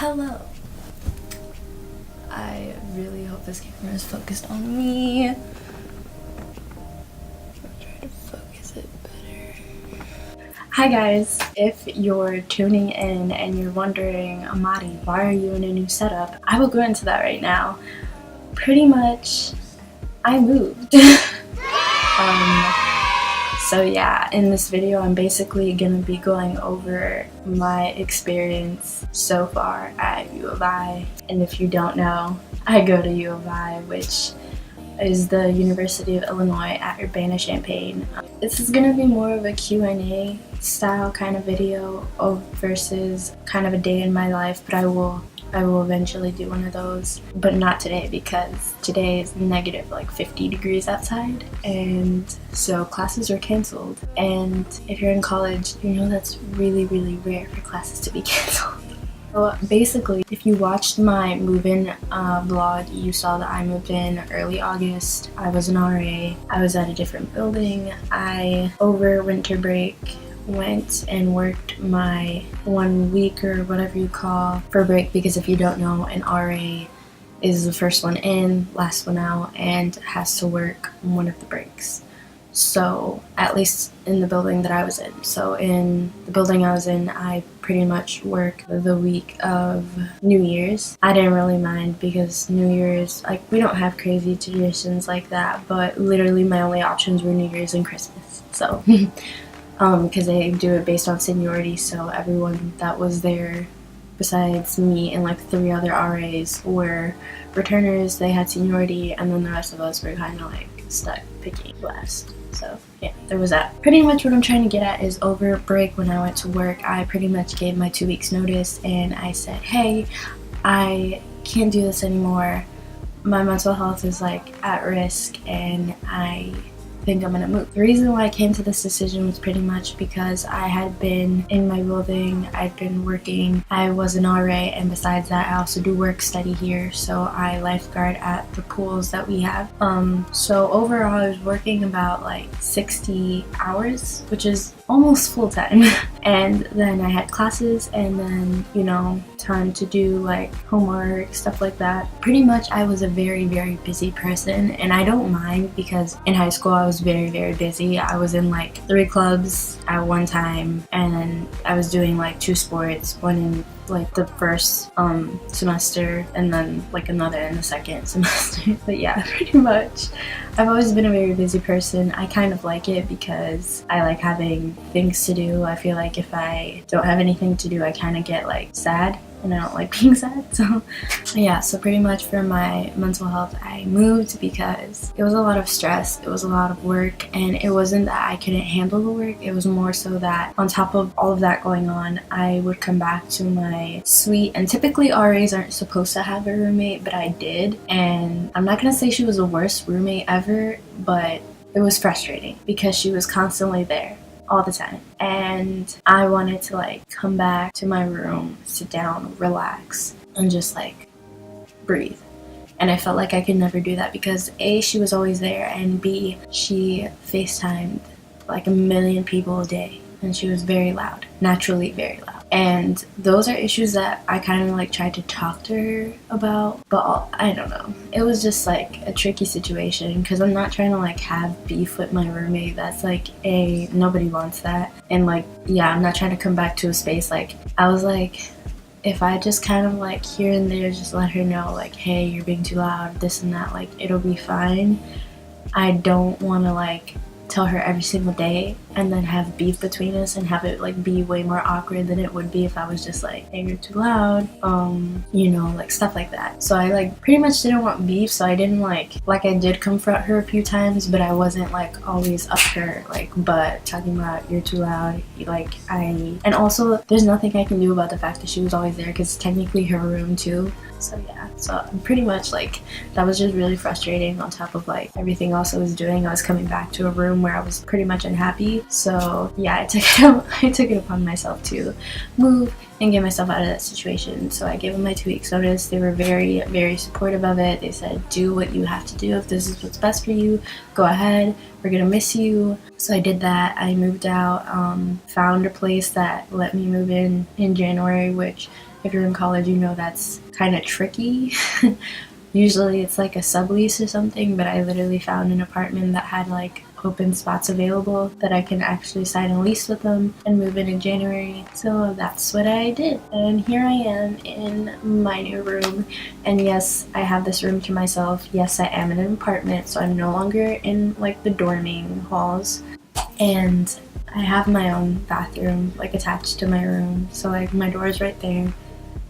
Hello. I really hope this camera is focused on me. I'll try to focus it better. Hi guys, if you're tuning in and you're wondering, Amadi, why are you in a new setup? I will go into that right now. Pretty much, I moved. So yeah, in this video I'm basically gonna be going over my experience so far at U of I. And if you don't know, I go to U of I, which is the University of Illinois at Urbana Champaign. This is gonna be more of a Q&A style kind of video versus kind of a day in my life, but I will eventually do one of those, but not today because today is negative like 50 degrees outside, and so classes are canceled. And if you're in college, you know that's really rare for classes to be canceled. So basically, if you watched my move-in vlog, you saw that I moved in early August. I was an RA. I was at a different building. Over winter break, went and worked my 1 week or whatever you call for break, because if you don't know, an RA is the first one in, last one out, and has to work one of the breaks. So at least in the building that I was in. So in the building I was in, I pretty much work the week of New Year's. I didn't really mind because New Year's, like, we don't have crazy traditions like that, but literally my only options were New Year's and Christmas. So because they do it based on seniority, so everyone that was there besides me and like 3 other RAs were returners. They had seniority, and then the rest of us were kind of like stuck picking last. So yeah, there was that. Pretty much what I'm trying to get at is over break when I went to work, I pretty much gave my 2 weeks notice and I said, hey, I can't do this anymore. My mental health is like at risk and I think I'm gonna move. The reason why I came to this decision was pretty much because I had been in my building, I'd been working, I was an RA, and besides that I also do work study here, so I lifeguard at the pools that we have. So overall I was working about like 60 hours, which is almost full time. And then I had classes and then, you know, time to do like homework, stuff like that. Pretty much I was a very busy person, and I don't mind because in high school I was very busy. I was in like 3 clubs at one time, and I was doing like 2 sports, one in like the first semester and then like another in the second semester. But yeah, pretty much I've always been a very busy person. I kind of like it because I like having things to do. I feel like if I don't have anything to do, I kind of get like sad, and I don't like being sad. So yeah, so pretty much for my mental health, I moved because it was a lot of stress, it was a lot of work, and it wasn't that I couldn't handle the work, it was more so that on top of all of that going on, I would come back to my suite, and typically RAs aren't supposed to have a roommate, but I did, and I'm not gonna say she was the worst roommate ever, but it was frustrating because she was constantly there all the time, and I wanted to like come back to my room, sit down, relax, and just like breathe. And I felt like I could never do that because A, she was always there, and B, she FaceTimed like a million people a day, and she was very loud, naturally very loud. And those are issues that I kind of like tried to talk to her about, but I don't know. It was just like a tricky situation because I'm not trying to like have beef with my roommate. That's like nobody wants that. And like, yeah, I'm not trying to come back to a space. Like, I was like, if I just kind of like here and there just let her know like, hey, you're being too loud, this and that, like it'll be fine. I don't want to like tell her every single day and then have beef between us and have it like be way more awkward than it would be if I was just like, hey, you're too loud, you know, like stuff like that. So I like pretty much didn't want beef, so I didn't like I did confront her a few times, but I wasn't like always up her like butt talking about you're too loud. Like and also there's nothing I can do about the fact that she was always there because it's technically her room too. So yeah, so pretty much like that was just really frustrating on top of like everything else I was doing. I was coming back to a room where I was pretty much unhappy. So yeah, I took it upon myself to move and get myself out of that situation. So I gave them my 2 weeks notice. They were very supportive of it. They said, do what you have to do. If this is what's best for you, go ahead. We're gonna miss you. So I did that. I moved out, found a place that let me move in January, which if you're in college, you know that's kind of tricky. Usually it's like a sublease or something, but I literally found an apartment that had like open spots available that I can actually sign a lease with them and move in January. So that's what I did. And here I am in my new room. And yes, I have this room to myself. Yes, I am in an apartment, so I'm no longer in like the dorming halls. And I have my own bathroom like attached to my room. So like my door is right there.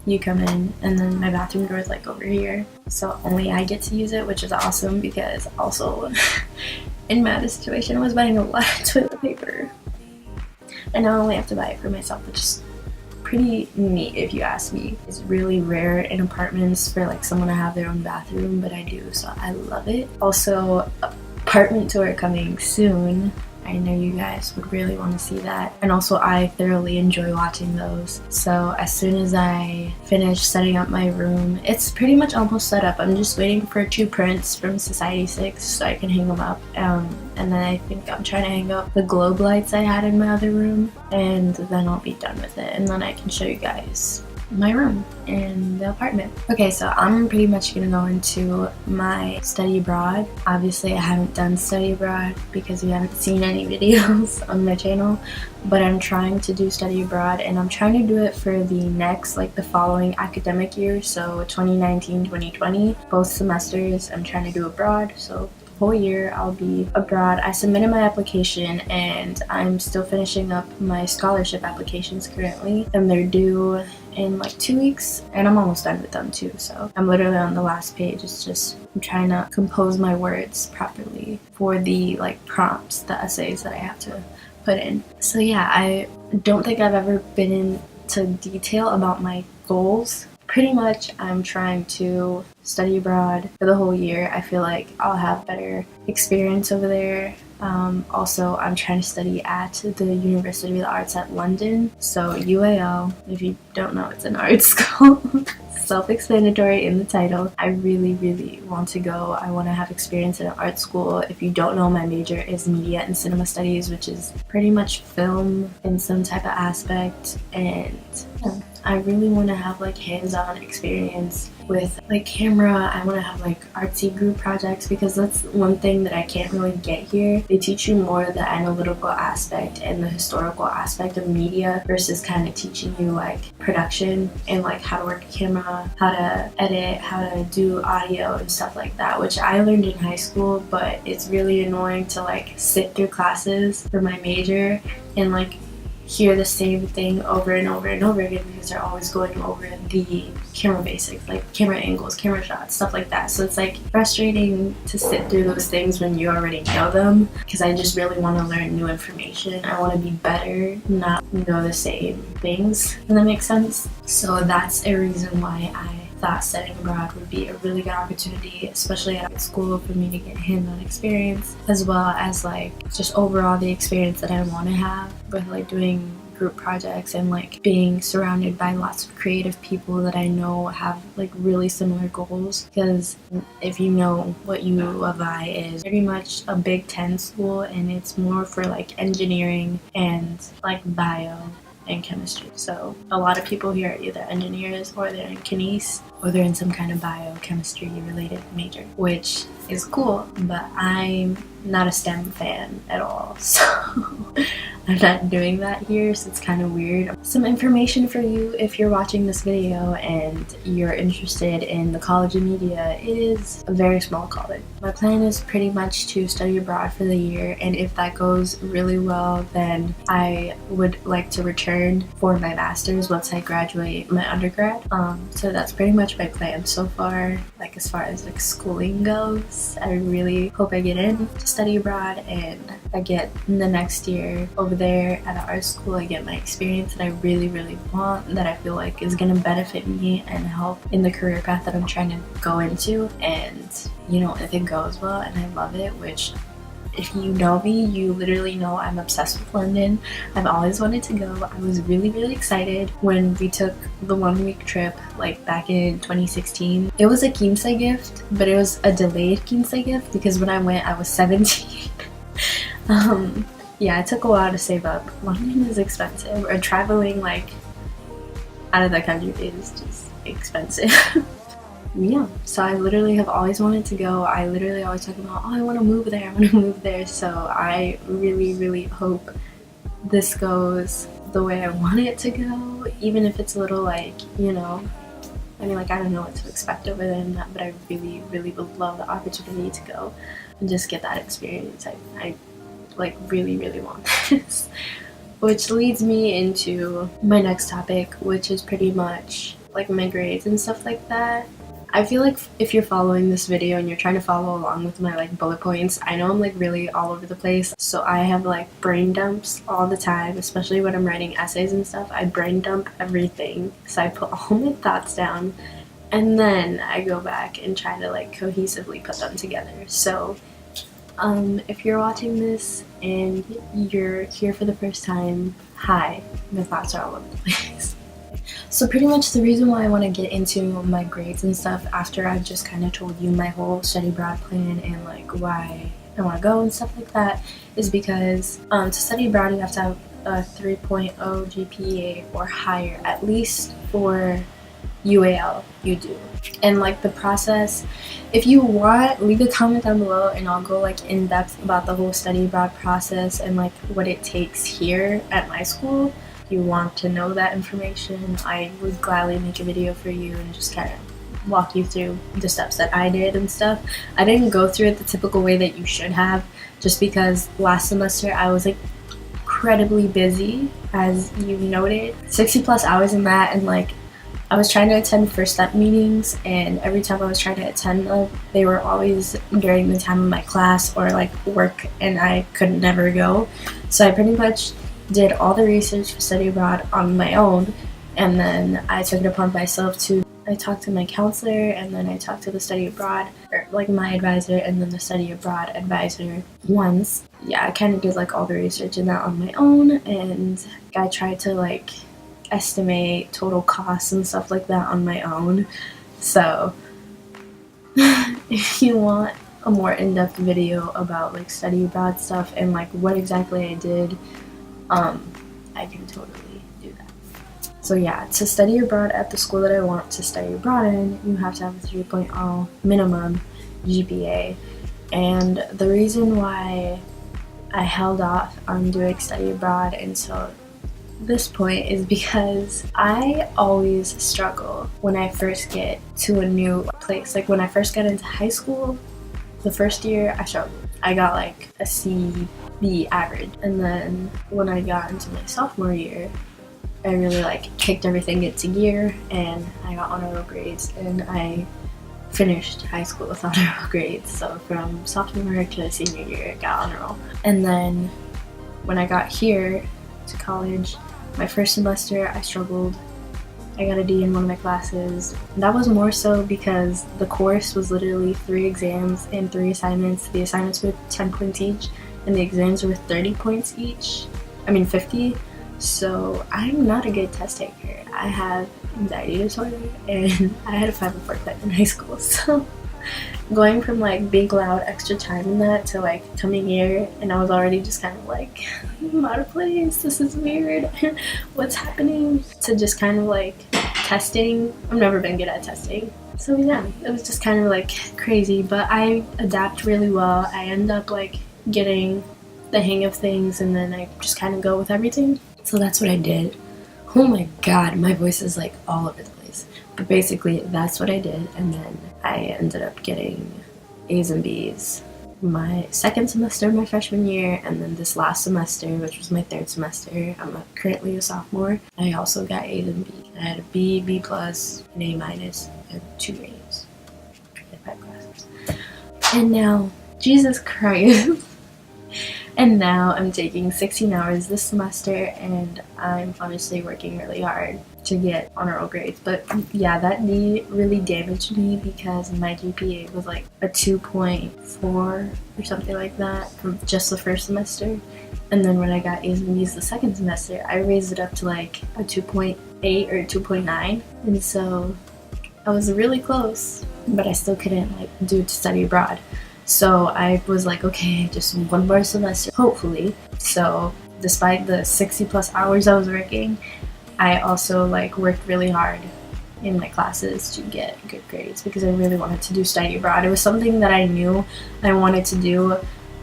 You come in, and then my bathroom door is like over here. So only I get to use it, which is awesome because also in my situation I was buying a lot of toilet paper. And now I only have to buy it for myself, which is pretty neat if you ask me. It's really rare in apartments for like someone to have their own bathroom, but I do, so I love it. Also, apartment tour coming soon. I know you guys would really want to see that. And also I thoroughly enjoy watching those. So as soon as I finish setting up my room, it's pretty much almost set up. I'm just waiting for 2 prints from Society 6 so I can hang them up. And then I think I'm trying to hang up the globe lights I had in my other room. And then I'll be done with it. And then I can show you guys my room in the apartment. Okay, so I'm pretty much gonna go into my study abroad. Obviously I haven't done study abroad because you haven't seen any videos on my channel, but I'm trying to do study abroad, and I'm trying to do it for the next, like the following academic year, so 2019-2020, both semesters I'm trying to do abroad. So whole year I'll be abroad. I submitted my application and I'm still finishing up my scholarship applications currently, and they're due in like 2 weeks, and I'm almost done with them too. So I'm literally on the last page. It's just I'm trying to compose my words properly for the like prompts, the essays that I have to put in. So yeah, I don't think I've ever been into detail about my goals. Pretty much I'm trying to study abroad for the whole year. I feel like I'll have better experience over there. Also, I'm trying to study at the University of the Arts at London. So UAL, if you don't know, it's an art school. Self-explanatory in the title. I really, really want to go. I want to have experience in an art school. If you don't know, my major is media and cinema studies, which is pretty much film in some type of aspect. And yeah, I really want to have like hands-on experience with like camera. I want to have like artsy group projects because that's one thing that I can't really get here. They teach you more the analytical aspect and the historical aspect of media versus kind of teaching you like production and like how to work a camera, how to edit, how to do audio and stuff like that, which I learned in high school, but it's really annoying to like sit through classes for my major and like hear the same thing over and over and over again because they're always going over the camera basics, like camera angles, camera shots, stuff like that. So it's like frustrating to sit through those things when you already know them, because I just really want to learn new information. I want to be better, not know the same things. Does that make sense? So that's a reason why I thought studying abroad would be a really good opportunity, especially at school, for me to get hands-on experience, as well as like just overall the experience that I want to have with like doing group projects and like being surrounded by lots of creative people that I know have like really similar goals. Because if you know what U of I is, pretty much a Big 10 school, and it's more for like engineering and like bio and chemistry. So a lot of people here are either engineers or they're in kines or they're in some kind of biochemistry related major, which is cool, but I'm not a STEM fan at all, so I'm not doing that here, so it's kind of weird. Some information for you if you're watching this video and you're interested in the College of Media. It is a very small college. My plan is pretty much to study abroad for the year, and if that goes really well, then I would like to return for my master's once I graduate my undergrad. So that's pretty much my plan so far, like as far as like schooling goes. I really hope I get in to study abroad and I get in the next year over there at an art school. I get my experience that I really, really want, that I feel like is going to benefit me and help in the career path that I'm trying to go into. And you know, if it goes well and I love it, which if you know me, you literally know I'm obsessed with London. I've always wanted to go. I was really, really excited when we took the 1-week trip, like back in 2016. It was a quince gift, but it was a delayed quince gift because when I went, I was 17. Yeah, it took a while to save up. London is expensive. Or traveling like out of the country is just expensive. Yeah, so I literally have always wanted to go. I literally always talk about, oh, I want to move there, I want to move there. So I really hope this goes the way I want it to go, even if it's a little like, you know, I mean, like, I don't know what to expect over there and that, but I really would love the opportunity to go and just get that experience. I like really want this. Which leads me into my next topic, which is pretty much like my grades and stuff like that. I feel like if you're following this video and you're trying to follow along with my like bullet points, I know I'm like really all over the place. So I have like brain dumps all the time, especially when I'm writing essays and stuff. I brain dump everything. So I put all my thoughts down and then I go back and try to like cohesively put them together. So if you're watching this and you're here for the first time, hi, my thoughts are all over the place. So pretty much the reason why I want to get into my grades and stuff after I've just kind of told you my whole study abroad plan and like why I want to go and stuff like that is because to study abroad you have to have a 3.0 GPA or higher, at least for UAL you do. And like the process, if you want, leave a comment down below and I'll go like in depth about the whole study abroad process and like what it takes here at my school. If you want to know that information, I would gladly make a video for you and just kind of walk you through the steps that I did and stuff. I didn't go through it the typical way that you should have, just because last semester I was like incredibly busy, as you noted, 60+ hours in that, and like I was trying to attend first step meetings, and every time I was trying to attend them, they were always during the time of my class or like work, and I could never go. So I pretty much did all the research for study abroad on my own, and then I took it upon myself to, I talked to my counselor, and then I talked to the study abroad, or like my advisor, and then the study abroad advisor once. Yeah, I kind of did like all the research in that on my own, and I tried to like estimate total costs and stuff like that on my own. So if you want a more in-depth video about like study abroad stuff and like what exactly I did, I can totally do that. So yeah, to study abroad at the school that I want to study abroad in, you have to have a 3.0 minimum GPA. And the reason why I held off on doing study abroad until this point is because I always struggle when I first get to a new place. Like when I first got into high school, the first year I struggled. I got like a C/B average, and then when I got into my sophomore year, I really like kicked everything into gear and I got honor roll grades, and I finished high school with honor roll grades. So from sophomore to senior year I got honor roll. And then when I got here to college, my first semester I struggled. I got a D in one of my classes. That was more so because the course was literally 3 exams and 3 assignments. The assignments were 10 points each and the exams were 30 points each. I mean 50. So I'm not a good test taker. I have anxiety disorder and I had a 5.4 in high school. So going from like being allowed extra time in that to like coming here, and I was already just kind of like, I'm out of place, this is weird, what's happening, to just kind of like testing. I've never been good at testing. So yeah, it was just kind of like crazy, but I adapt really well. I end up like getting the hang of things and then I just kind of go with everything. So that's what I did. Oh my god, my voice is like all over the place. But basically that's what I did, and then I ended up getting A's and B's my second semester of my freshman year, and then this last semester, which was my 3rd semester, I'm currently a sophomore, I also got A's and B's. I had a B, B+, an A-, and 2 A's. I had 5 classes. And now, Jesus Christ. And now I'm taking 16 hours this semester, and I'm obviously working really hard to get honor roll grades. But yeah, that D really damaged me because my GPA was like a 2.4 or something like that from just the first semester. And then when I got A's and B's the second semester, I raised it up to like a 2.8 or 2.9. And so I was really close, but I still couldn't like do it to study abroad. So I was like, okay, just one more semester, hopefully. So despite the 60+ hours I was working, I also like worked really hard in my classes to get good grades because I really wanted to do study abroad. It was something that I knew I wanted to do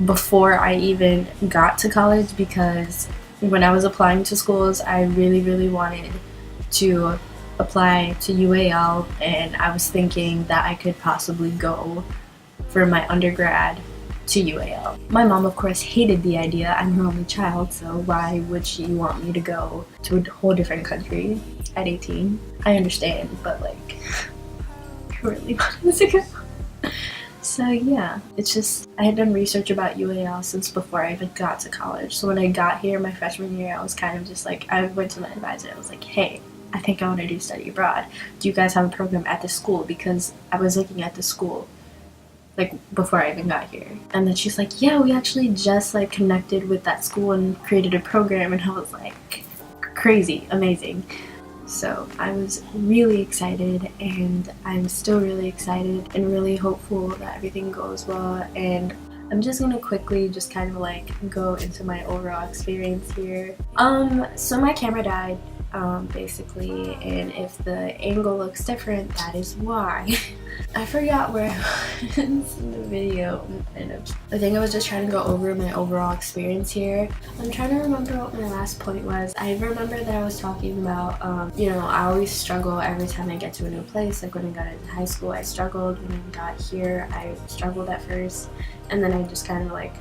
before I even got to college, because when I was applying to schools, I really wanted to apply to UAL, and I was thinking that I could possibly go for my undergrad to UAL. My mom, of course, hated the idea. I'm her only child, so why would she want me to go to a whole different country at 18? I understand, but like, I really wanted to go. So yeah, it's just, I had done research about UAL since before I even got to college. So when I got here my freshman year, I was kind of just like, I went to my advisor, I was like, hey, I think I want to do study abroad. Do you guys have a program at the school? Because I was looking at the school like before I even got here. And then she's like, yeah, we actually just like connected with that school and created a program. And I was like, crazy, amazing. So I was really excited, and I'm still really excited and really hopeful that everything goes well. And I'm just gonna quickly just kind of like go into my overall experience here. So my camera died, basically, and if the angle looks different, that is why. I forgot where I was in the video, and I think I was just trying to go over my overall experience here. I'm trying to remember what my last point was. I remember that I was talking about, you know, I always struggle every time I get to a new place. Like when I got into high school, I struggled. When I got here, I struggled at first, and then I just kind of like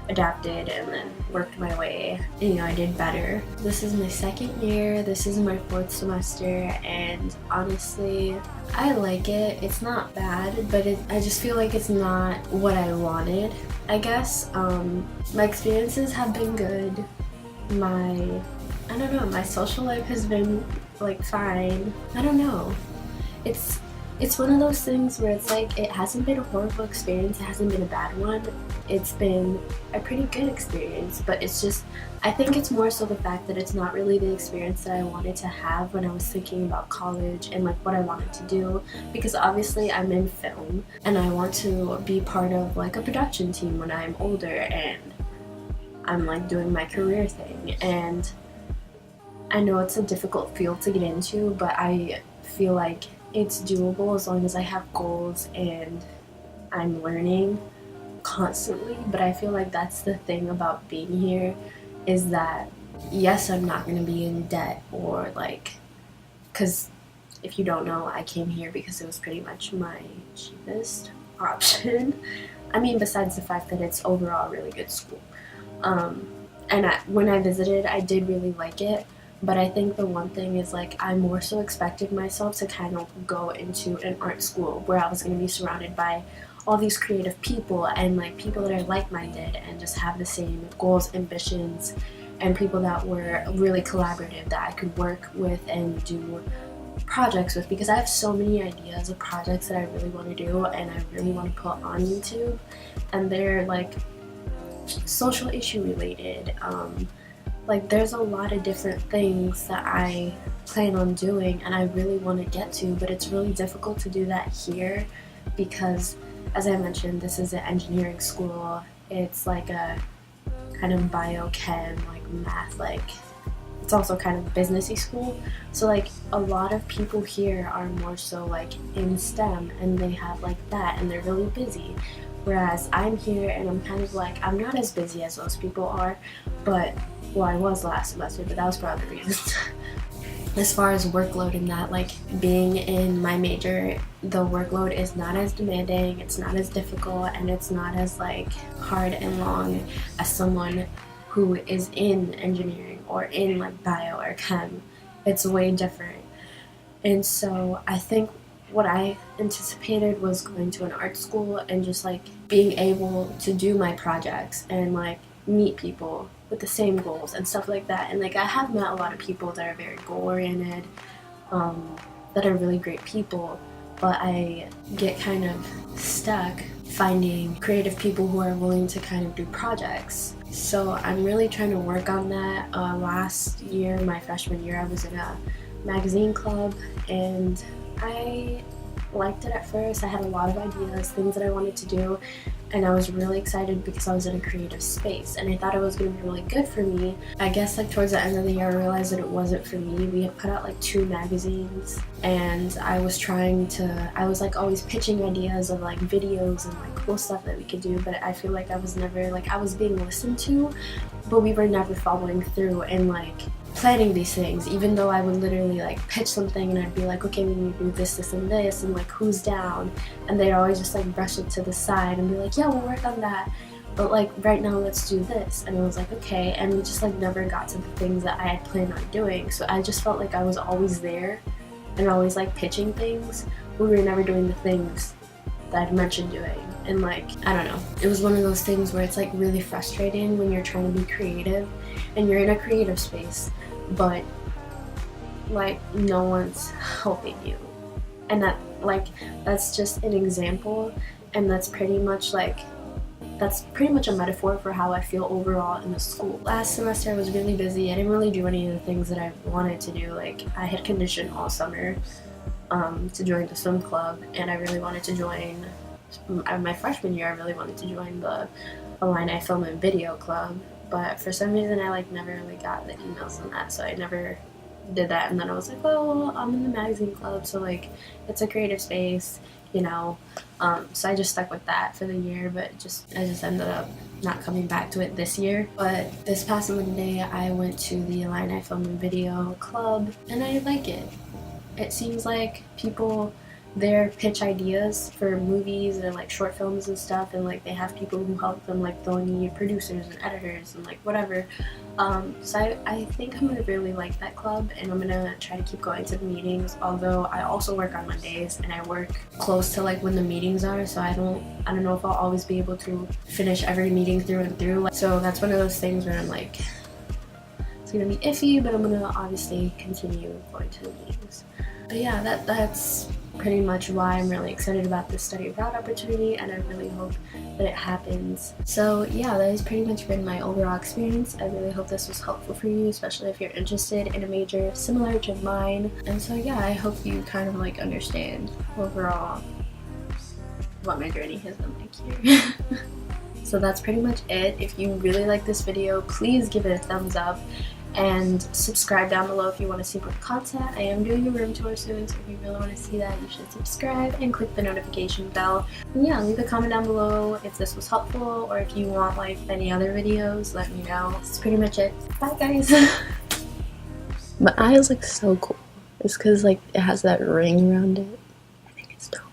adapted and then worked my way. And, you know, I did better. This is my second year. This is my fourth semester, and honestly, I like it. It's not bad, but I just feel like it's not what I wanted, I guess. My experiences have been good. I don't know, my social life has been like fine. I don't know. It's one of those things where it's like, it hasn't been a horrible experience, it hasn't been a bad one. It's been a pretty good experience, but it's just, I think it's more so the fact that it's not really the experience that I wanted to have when I was thinking about college and like what I wanted to do, because obviously I'm in film and I want to be part of like a production team when I'm older and I'm like doing my career thing. And I know it's a difficult field to get into, but I feel like it's doable as long as I have goals and I'm learning constantly. But I feel like that's the thing about being here, is that yes, I'm not going to be in debt, or like, because if you don't know, I came here because it was pretty much my cheapest option. I mean, besides the fact that it's overall a really good school. And when I visited, I did really like it. But I think the one thing is like, I more so expected myself to kind of go into an art school where I was going to be surrounded by all these creative people and like people that are like-minded and just have the same goals, ambitions, and people that were really collaborative that I could work with and do projects with, because I have so many ideas of projects that I really want to do and I really want to put on YouTube, and they're like social issue related. Like there's a lot of different things that I plan on doing and I really want to get to, but it's really difficult to do that here because, as I mentioned, this is an engineering school. It's like a kind of biochem, like math, like it's also kind of businessy school. So like a lot of people here are more so like in STEM and they have like that and they're really busy. Whereas I'm here and I'm kind of like, I'm not as busy as those people are, but, well, I was last semester, but that was for other reasons. As far as workload and that, like being in my major, the workload is not as demanding, it's not as difficult, and it's not as like hard and long as someone who is in engineering or in like bio or chem. It's way different. And so I think what I anticipated was going to an art school and just like being able to do my projects and like meet people with the same goals and stuff like that. And like I have met a lot of people that are very goal oriented, that are really great people, but I get kind of stuck finding creative people who are willing to kind of do projects. So I'm really trying to work on that. Last year, my freshman year, I was in a magazine club and I liked it at first. I had a lot of ideas, things that I wanted to do, and I was really excited because I was in a creative space and I thought it was going to be really good for me. I guess like towards the end of the year I realized that it wasn't for me. We had put out like 2 magazines and I was like always pitching ideas of like videos and like cool stuff that we could do, but I feel like I was never like, I was being listened to, but we were never following through and like planning these things, even though I would literally like pitch something and I'd be like, okay, we need to do this, this, and this, and like who's down, and they'd always just like brush it to the side and be like, yeah, we'll work on that, but like right now let's do this. And I was like, okay, and we just like never got to the things that I had planned on doing. So I just felt like I was always there and always like pitching things, but we were never doing the things that I'd mentioned doing. And like, I don't know, it was one of those things where it's like really frustrating when you're trying to be creative and you're in a creative space, but like no one's helping you. And that's just an example, and that's pretty much a metaphor for how I feel overall in the school. Last semester I was really busy. I didn't really do any of the things that I wanted to do. Like I had conditioned all summer to join the swim club, and I really wanted to join, my freshman year I really wanted to join the Illini Film and Video Club, but for some reason I like never really got the emails on that, so I never did that. And then I was like, well, I'm in the magazine club, so like it's a creative space, you know, so I just stuck with that for the year, but I just ended up not coming back to it this year. But this past Monday I went to the Illini Film and Video Club and I like it. It seems like people there pitch ideas for movies and like short films and stuff, and like they have people who help them, like they'll need producers and editors and like whatever. So I think I'm gonna really like that club, and I'm gonna try to keep going to the meetings, although I also work on Mondays and I work close to like when the meetings are, so I don't know if I'll always be able to finish every meeting through and through. So that's one of those things where I'm like, it's gonna be iffy, but I'm gonna obviously continue going to the meetings. But yeah, that's pretty much why I'm really excited about this study abroad opportunity, and I really hope that it happens. So yeah, that has pretty much been my overall experience. I really hope this was helpful for you, especially if you're interested in a major similar to mine. And so yeah, I hope you kind of like understand overall what my journey has been like here. So that's pretty much it. If you really like this video, please give it a thumbs up and subscribe down below if you want to see more content. I am doing a room tour soon, so if you really want to see that, you should subscribe and click the notification bell. And yeah, leave a comment down below if this was helpful, or if you want like any other videos, let me know. That's pretty much it. Bye guys. My eyes look so cool. It's because like it has that ring around it. I think it's dope.